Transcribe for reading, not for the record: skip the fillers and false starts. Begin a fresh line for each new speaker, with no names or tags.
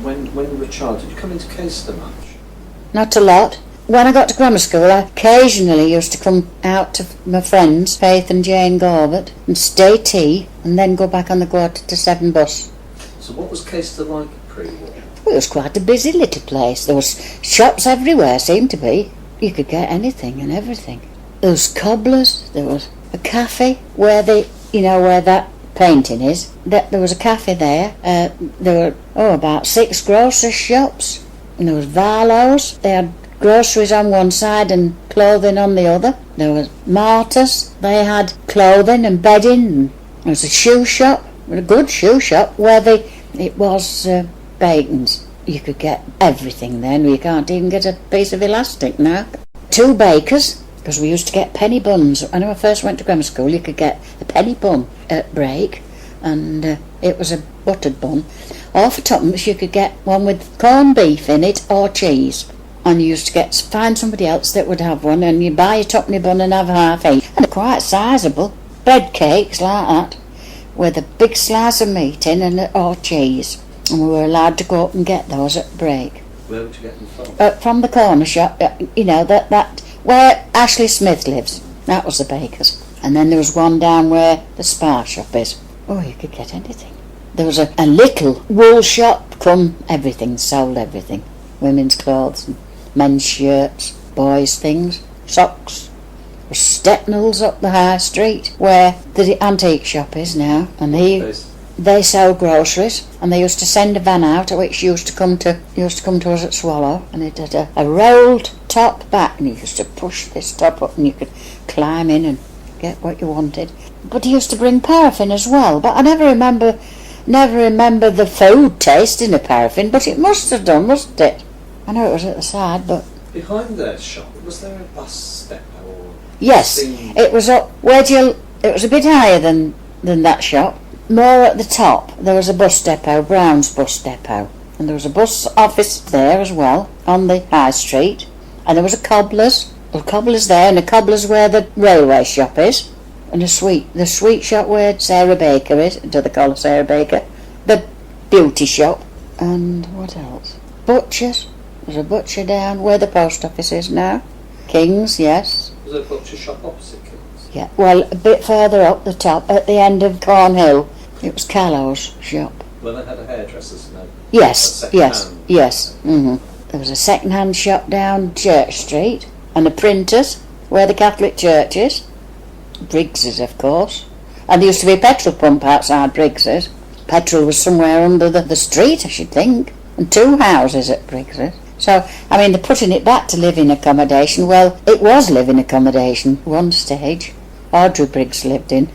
When you were a child, did you come into Caistor much?
Not a lot. When I got to grammar school, I occasionally used to come out to my friends, Faith and Jane Gorbett, and stay tea, and then go back on the 7:15 bus.
So what was Caistor like pre-war?
Well, it was quite a busy little place. There was shops everywhere, seemed to be. You could get anything and everything. There was cobblers, there was a cafe where where that painting is. There was a cafe there. There were about 6 grocery shops, and there was Varlo's. They had groceries on one side and clothing on the other. There was Martyrs. They had clothing and bedding. And there was a shoe shop, a good shoe shop, where it was Bacon's. You could get everything then. You can't even get a piece of elastic now. 2 bakers, because we used to get penny buns. When I first went to grammar school, you could get a penny bun at break, and it was a buttered bun. Or for tuppence you could get one with corned beef in it or cheese. And you used to find somebody else that would have one, and you buy a tuppenny bun and have half each. And they're quite sizeable. Bread cakes like that, with a big slice of meat in or cheese. And we were allowed to go up and get those at break.
Where would you get them from?
From the corner shop, that where Ashley Smith lives. That was the baker's. And then there was one down where the Spar shop is. Oh, you could get anything. There was a little wool shop, everything, sold everything. Women's clothes, and men's shirts, boys' things, socks. There was Stepnell's up the high street, where the antique shop is now. And they sell groceries, and they used to send a van out, which used to come to us at Swallow, and it had a rolled top back, and you used to push this top up, and you could climb in and get what you wanted. But he used to bring paraffin as well, but I never remember the food tasting of paraffin, but it must have done, mustn't it? I know it was at the side, but...
Behind their shop, was there a bus step or...
Yes, it was up... It was a bit higher than that shop. More at the top, there was a bus depot, Brown's bus depot. And there was a bus office there as well, on the high street. And there was a cobbler's. There were cobblers there, and a cobbler's where the railway shop is. And the sweet shop where Sarah Baker is, do they call her Sarah Baker? The beauty shop. And what else? Butchers. There's a butcher down where the post office is now. King's, yes.
Was there a butcher shop opposite King's?
Yeah, well, a bit further up the top, at the end of Cornhill, it was Callow's shop.
Well, they had a hairdresser's, no?
Yes. Mm-hmm. There was a second-hand shop down Church Street, and a printer's, where the Catholic Church is. Briggs's, of course. And there used to be a petrol pump outside Briggs's. Petrol was somewhere under the street, I should think. And 2 houses at Briggs's. So, I mean, they're putting it back to living accommodation. Well, it was living accommodation, one stage. Audrey Briggs lived in.